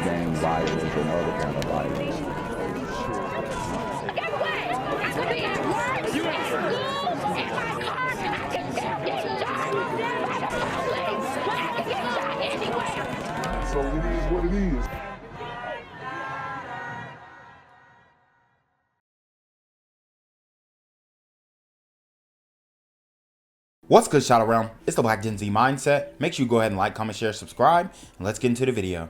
gang violence and other kind of violence. Get away! I could be at work, at school, in my car, and I can still get shot by the police. But I can get shot anywhere. So it is what it is. What's good, shout around? It's the Black Gen Z Mindset. Make sure you go ahead and like, comment, share, subscribe, and let's get into the video.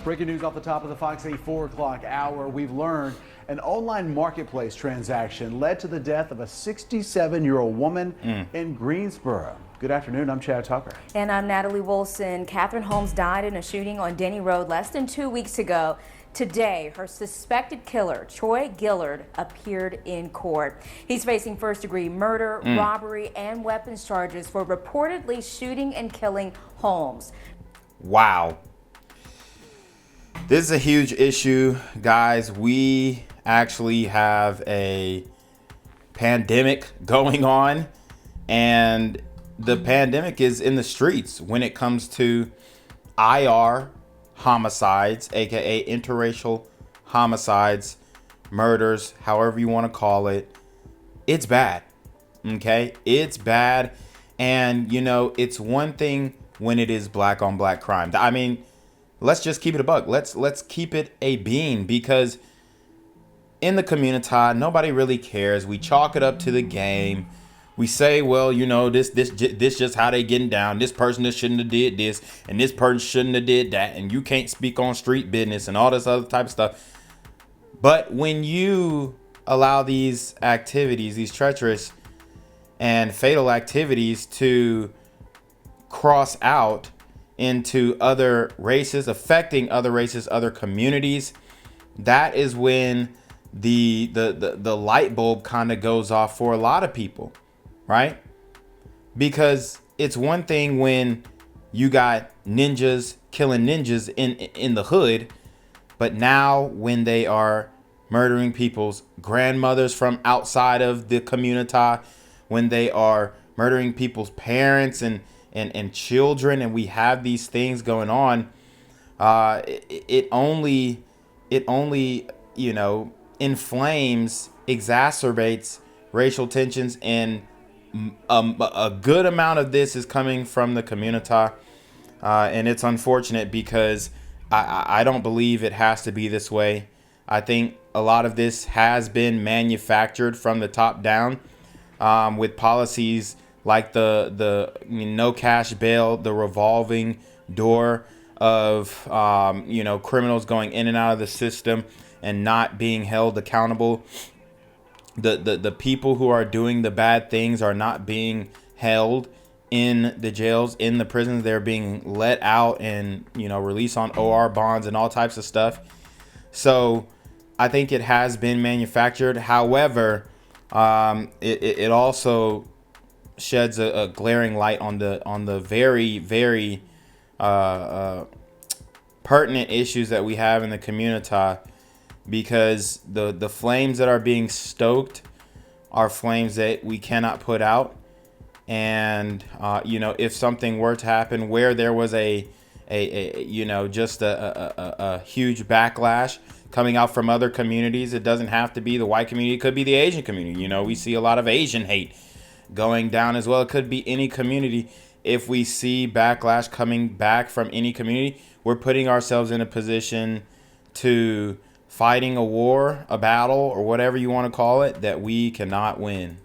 Breaking news off the top of the Fox 8 4 o'clock hour. We've learned an online marketplace transaction led to the death of a 67-year-old woman in Greensboro. Good afternoon, I'm Chad Tucker. And I'm Natalie Wilson. Kathryn Holmes died in a shooting on Denny Road less than 2 weeks ago. Today, her suspected killer, Troy Gillard, appeared in court. He's facing first-degree murder, robbery, and weapons charges for reportedly shooting and killing Holmes. Wow. This is a huge issue, guys. We actually have a pandemic going on, and the pandemic is in the streets when it comes to IR homicides, aka interracial homicides, murders, however you want to call it. It's bad. Okay? It's bad. And you know, it's one thing when it is black on black crime. I mean, let's just keep it a buck. Let's keep it a bean, because in the community, nobody really cares. We chalk it up to the game. We say, well, you know, this just how they getting down. This person just shouldn't have did this, and this person shouldn't have did that, and you can't speak on street business and all this other type of stuff. But when you allow these activities, these treacherous and fatal activities, to cross out into other races, affecting other races, other communities, that is when the light bulb kind of goes off for a lot of people. Right? Because it's one thing when you got ninjas killing ninjas in the hood, but now when they are murdering people's grandmothers from outside of the community, when they are murdering people's parents and children, and we have these things going on, it only you know, inflames, exacerbates racial tensions, and a good amount of this is coming from the community, and it's unfortunate because I don't believe it has to be this way. I think a lot of this has been manufactured from the top down, with policies like the no cash bail, the revolving door of you know, criminals going in and out of the system and not being held accountable. The people who are doing the bad things are not being held in the jails, in the prisons. They're being let out and, you know, released on OR bonds and all types of stuff. So I think it has been manufactured. However, it also sheds a glaring light on the very, very pertinent issues that we have in the community, because the flames that are being stoked are flames that we cannot put out. And you know, if something were to happen where there was a you know, just a huge backlash coming out from other communities, it doesn't have to be the white community, it could be the Asian community. You know, we see a lot of Asian hate going down as well. It could be any community. If we see backlash coming back from any community, we're putting ourselves in a position to fighting a war, a battle, or whatever you want to call it, that we cannot win.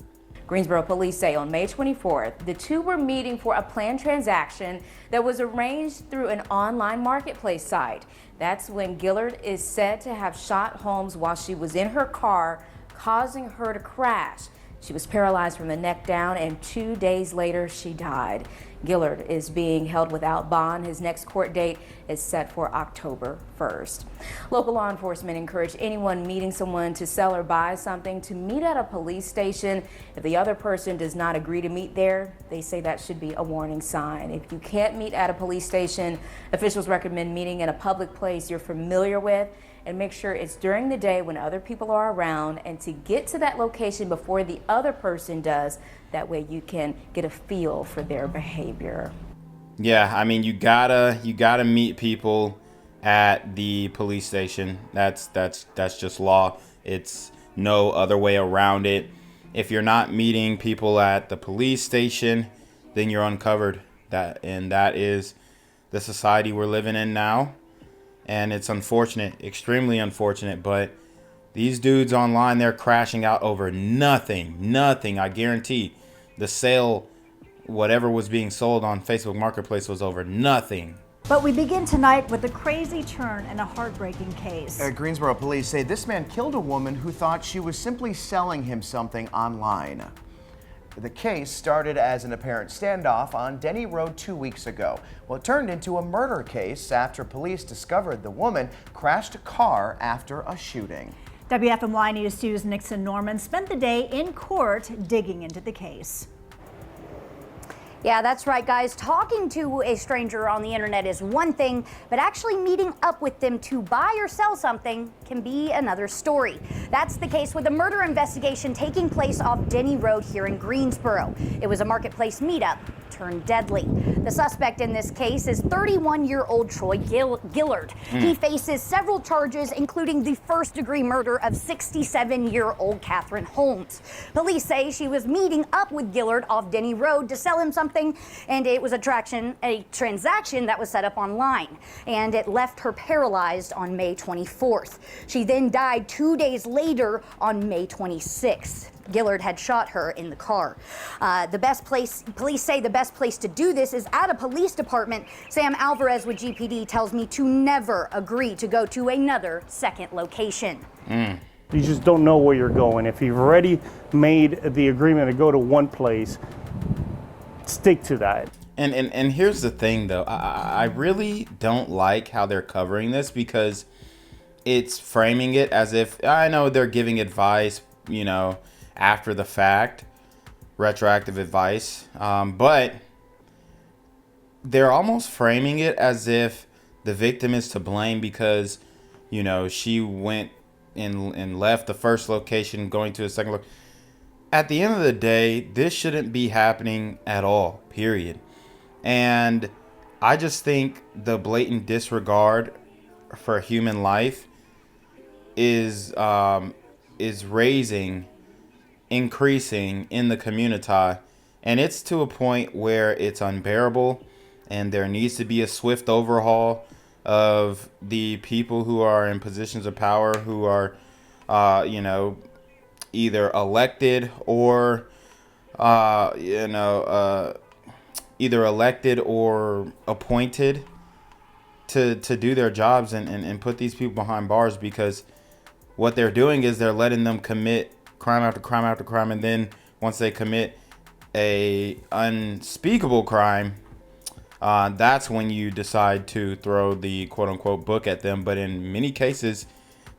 Greensboro police say on May 24th, the two were meeting for a planned transaction that was arranged through an online marketplace site. That's when Gillard is said to have shot Holmes while she was in her car, causing her to crash. She was paralyzed from the neck down, and 2 days later, she died. Gillard is being held without bond. His next court date is set for October 1st. Local law enforcement encourage anyone meeting someone to sell or buy something to meet at a police station. If the other person does not agree to meet there, they say that should be a warning sign. If you can't meet at a police station, officials recommend meeting in a public place you're familiar with, and make sure it's during the day when other people are around, and to get to that location before the other person does. That way you can get a feel for their behavior. Yeah, I mean, you gotta meet people at the police station. That's just law. It's no other way around it. If you're not meeting people at the police station, then you're uncovered. That is the society we're living in now. And it's unfortunate, extremely unfortunate, but these dudes online, they're crashing out over nothing. I guarantee the sale, whatever was being sold on Facebook Marketplace, was over nothing. But we begin tonight with a crazy turn in a heartbreaking case. Greensboro police say this man killed a woman who thought she was simply selling him something online. The case started as an apparent standoff on Denny Road 2 weeks ago. Well, it turned into a murder case after police discovered the woman crashed a car after a shooting. WFMY News 2's Nixon Norman spent the day in court digging into the case. Yeah, that's right, guys. Talking to a stranger on the internet is one thing, but actually meeting up with them to buy or sell something can be another story. That's the case with a murder investigation taking place off Denny Road here in Greensboro. It was a marketplace meetup turned deadly. The suspect in this case is 31-year-old Troy Gillard. He faces several charges, including the first-degree murder of 67-year-old Kathryn Holmes. Police say she was meeting up with Gillard off Denny Road to sell him something, and it was a transaction that was set up online, and it left her paralyzed on May 24th. She then died 2 days later on May 26th. Gillard had shot her in the car. Police say the best place to do this is at a police department. Sam Alvarez with GPD tells me to never agree to go to another second location. You just don't know where you're going. If you've already made the agreement to go to one place, stick to that. And here's the thing, though. I really don't like how they're covering this, because it's framing it as if, I know they're giving advice, you know, after the fact, retroactive advice, but they're almost framing it as if the victim is to blame because, you know, she went and left the first location going to a second location. At the end of the day, this shouldn't be happening at all, period. And I just think the blatant disregard for human life is increasing in the community, and it's to a point where it's unbearable, and there needs to be a swift overhaul of the people who are in positions of power, who are either elected or appointed to do their jobs and put these people behind bars, because what they're doing is they're letting them commit crime after crime after crime, and then once they commit a unspeakable crime, that's when you decide to throw the quote-unquote book at them. But in many cases,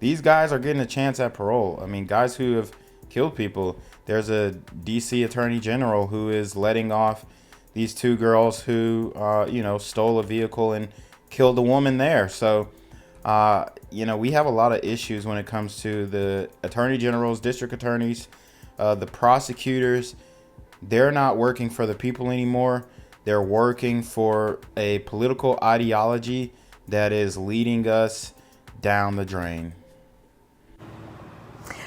these guys are getting a chance at parole. I mean, guys who have killed people. There's a DC Attorney General who is letting off these two girls who stole a vehicle and killed a woman there. So we have a lot of issues when it comes to the attorney generals, district attorneys, the prosecutors. They're not working for the people anymore. They're working for a political ideology that is leading us down the drain.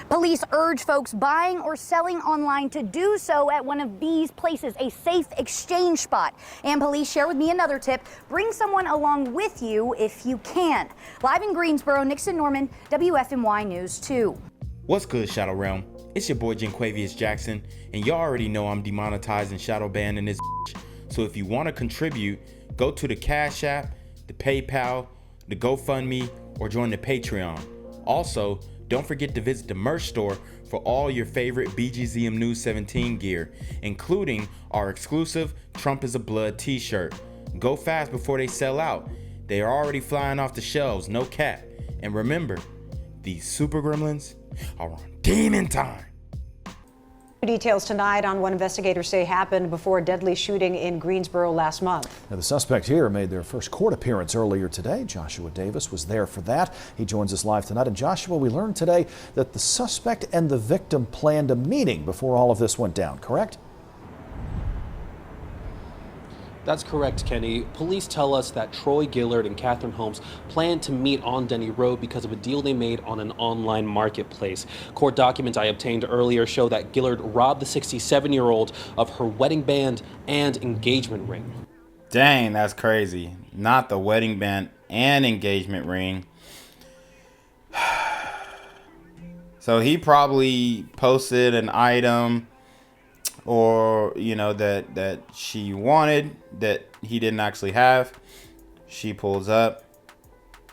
Police urge folks buying or selling online to do so at one of these places, a safe exchange spot. And police share with me another tip: bring someone along with you if you can. Live in Greensboro, Nixon Norman, WFMY News 2. What's good, Shadow Realm? It's your boy Jenquavius Jackson, and y'all already know I'm demonetized and shadow banned in this bitch. So if you want to contribute, go to the Cash App, the PayPal, the GoFundMe, or join the Patreon. Also, don't forget to visit the merch store for all your favorite BGZM News 17 gear, including our exclusive Trump is a Blood t-shirt. Go fast before they sell out. They are already flying off the shelves, no cap. And remember, these super gremlins are on demon time. Details tonight on what investigators say happened before a deadly shooting in Greensboro last month. Now, the suspect here made their first court appearance earlier today. Joshua Davis was there for that. He joins us live tonight. And Joshua, we learned today that the suspect and the victim planned a meeting before all of this went down, correct? That's correct, Kenny. Police tell us that Troy Gillard and Kathryn Holmes planned to meet on Denny Road because of a deal they made on an online marketplace. Court documents I obtained earlier show that Gillard robbed the 67-year-old of her wedding band and engagement ring. Dang, that's crazy. Not the wedding band and engagement ring. So he probably posted an item or, you know, that she wanted that he didn't actually have. She pulls up.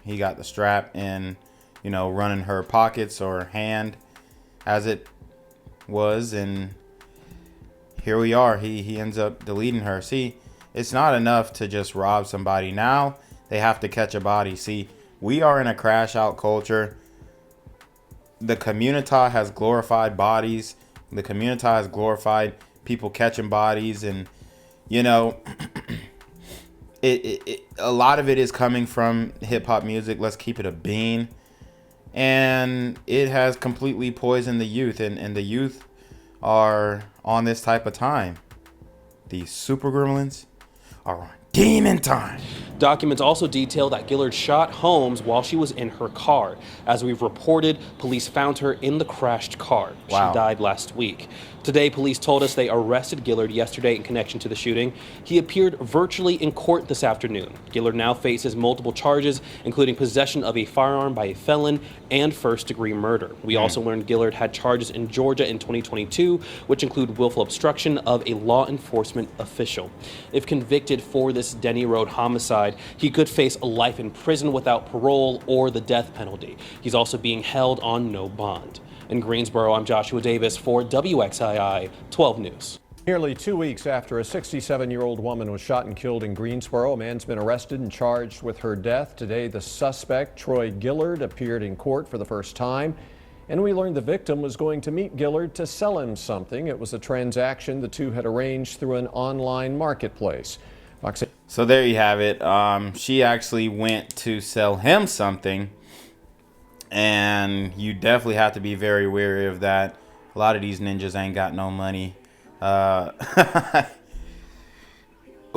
He got the strap and, you know, running her pockets or hand as it was. And here we are. He ends up deleting her. See, it's not enough to just rob somebody. Now they have to catch a body. See, we are in a crash out culture. The community has glorified bodies. The community has glorified people catching bodies, and you know, a lot of it is coming from hip hop music. Let's keep it a bean, and it has completely poisoned the youth, and the youth are on this type of time. These super gremlins are on demon time. Documents also detail that Gillard shot Holmes while she was in her car. As we've reported, police found her in the crashed car. Wow. She died last week. Today, police told us they arrested Gillard yesterday in connection to the shooting. He appeared virtually in court this afternoon. Gillard now faces multiple charges, including possession of a firearm by a felon and first-degree murder. We also learned Gillard had charges in Georgia in 2022, which include willful obstruction of a law enforcement official. If convicted for this Denny Road homicide, he could face a life in prison without parole or the death penalty. He's also being held on no bond. In Greensboro, I'm Joshua Davis for WXII 12 News. Nearly 2 weeks after a 67-year-old woman was shot and killed in Greensboro, a man's been arrested and charged with her death. Today, the suspect, Troy Gillard, appeared in court for the first time. And we learned the victim was going to meet Gillard to sell him something. It was a transaction the two had arranged through an online marketplace. So there you have it. She actually went to sell him something. And you definitely have to be very wary of that. A lot of these ninjas ain't got no money.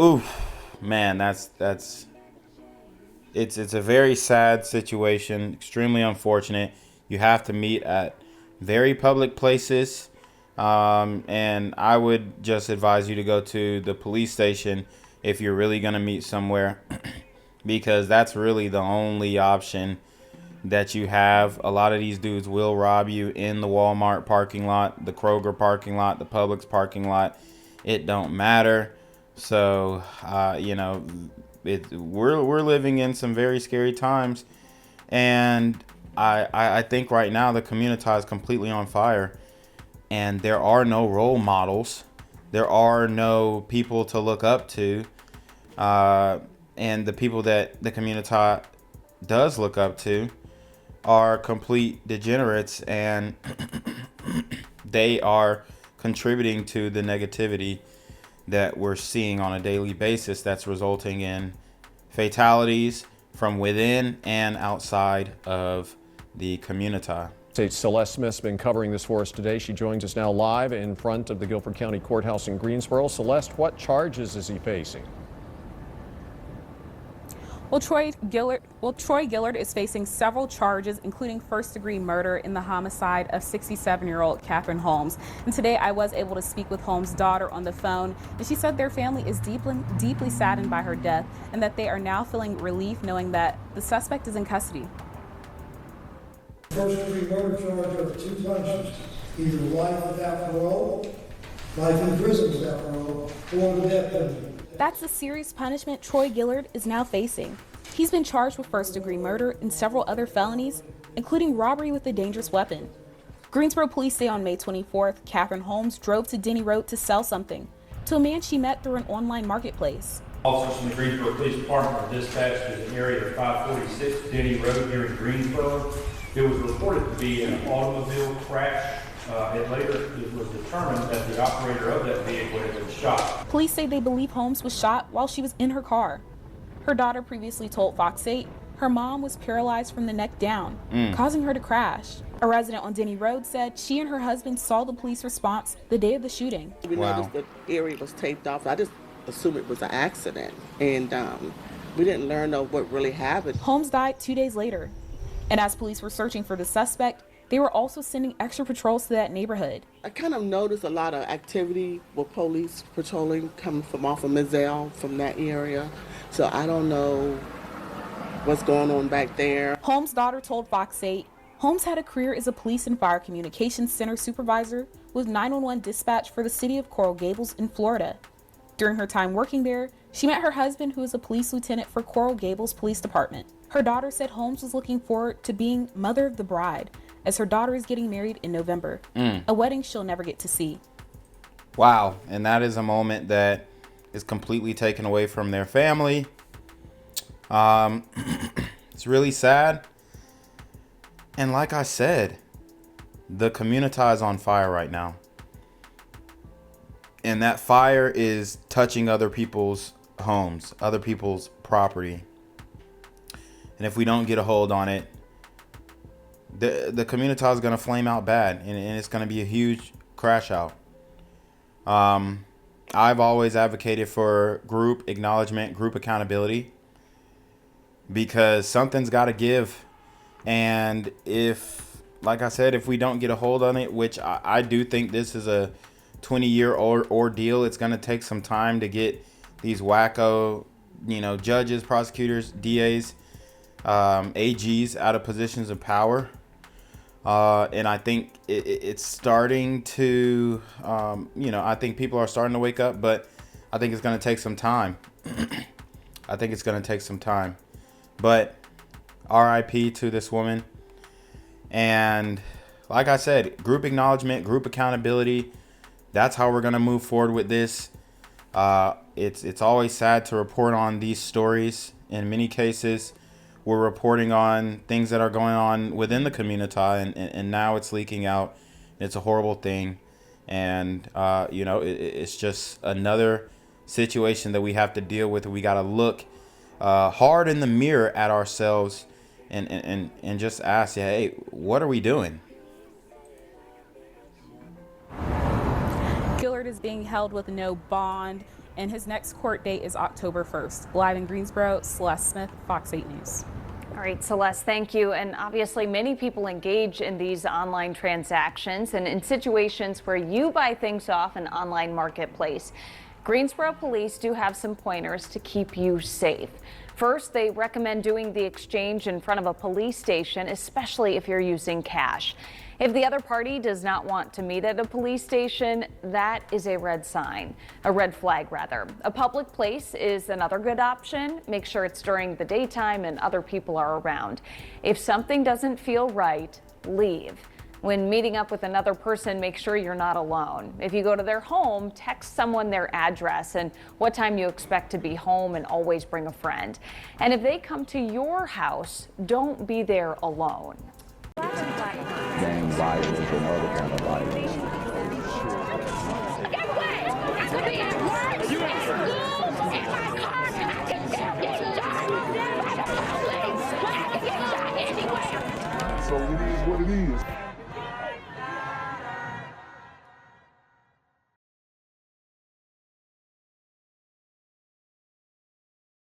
Oof, man, it's a very sad situation, extremely unfortunate. You have to meet at very public places, and I would just advise you to go to the police station if you're really gonna meet somewhere, because that's really the only option that you have. A lot of these dudes will rob you in the Walmart parking lot, the Kroger parking lot, the Publix parking lot. It don't matter. So you know, we're living in some very scary times, and I think right now the community is completely on fire, and there are no role models. There are no people to look up to, and the people that the community does look up to are complete degenerates, and they are contributing to the negativity that we're seeing on a daily basis that's resulting in fatalities from within and outside of the community. Celeste Smith's been covering this for us today. She joins us now live in front of the Guilford County Courthouse in Greensboro. Celeste, what charges is he facing? Well, Troy Gillard is facing several charges, including first-degree murder in the homicide of 67-year-old Kathryn Holmes. And today I was able to speak with Holmes' daughter on the phone, and she said their family is deeply saddened by her death, and that they are now feeling relief knowing that the suspect is in custody. First-degree murder charge of 2 punishments, either life without parole, life in prison without parole, or the death penalty. That's the serious punishment Troy Gillard is now facing. He's been charged with first-degree murder and several other felonies, including robbery with a dangerous weapon. Greensboro police say on May 24th, Kathryn Holmes drove to Denny Road to sell something to a man she met through an online marketplace. Officers from the Greensboro Police Department are dispatched to the area of 546 Denny Road here in Greensboro. It was reported to be an automobile crash. It was determined that the operator of that vehicle had been shot. Police say they believe Holmes was shot while she was in her car. Her daughter previously told Fox 8 her mom was paralyzed from the neck down, causing her to crash. A resident on Denny Road said she and her husband saw the police response the day of the shooting. We noticed the area was taped off. I just assumed it was an accident, and we didn't learn of what really happened. Holmes died 2 days later, and as police were searching for the suspect, they were also sending extra patrols to that neighborhood. I kind of noticed a lot of activity with police patrolling coming from off of Mizell, from that area, so I don't know what's going on back there. Holmes' daughter told Fox 8, Holmes had a career as a police and fire communications center supervisor with 911 dispatch for the city of Coral Gables in Florida. During her time working there, she met her husband, who is a police lieutenant for Coral Gables Police Department. Her daughter said Holmes was looking forward to being mother of the bride, as her daughter is getting married in November, a wedding she'll never get to see. Wow, and that is a moment that is completely taken away from their family. It's really sad. And like I said, the community is on fire right now. And that fire is touching other people's homes, other people's property. And if we don't get a hold on it, the community is going to flame out bad, and it's going to be a huge crash out. I've always advocated for group acknowledgement, group accountability, because something's got to give. And if, like I said, if we don't get a hold on it, which I do think this is a 20-year ordeal, it's going to take some time to get these wacko, judges, prosecutors, DAs, AGs out of positions of power. And I think it's starting to, I think people are starting to wake up, but I think it's going to take some time. I think it's going to take some time. But RIP to this woman. And like I said, group acknowledgement, group accountability, that's how we're going to move forward with this. It's always sad to report on these stories. In many cases, we're reporting on things that are going on within the community, and now it's leaking out. It's a horrible thing. And, it's just another situation that we have to deal with. We got to look hard in the mirror at ourselves and just ask, hey, what are we doing? Gillard is being held with no bond, and his next court date is October 1st. Live in Greensboro, Celeste Smith, Fox 8 News. All right, Celeste, thank you. And obviously, many people engage in these online transactions and in situations where you buy things off an online marketplace. Greensboro police do have some pointers to keep you safe. First, they recommend doing the exchange in front of a police station, especially if you're using cash. If the other party does not want to meet at a police station, that is a red flag rather. A public place is another good option. Make sure it's during the daytime and other people are around. If something doesn't feel right, leave. When meeting up with another person, make sure you're not alone. If you go to their home, text someone their address and what time you expect to be home, and always bring a friend. And if they come to your house, don't be there alone. Gang violence and other kind of violence. Get away! I could be at work, at school, in my car, and I can still get shot. By the police. I can get shot anywhere. So it is what it is.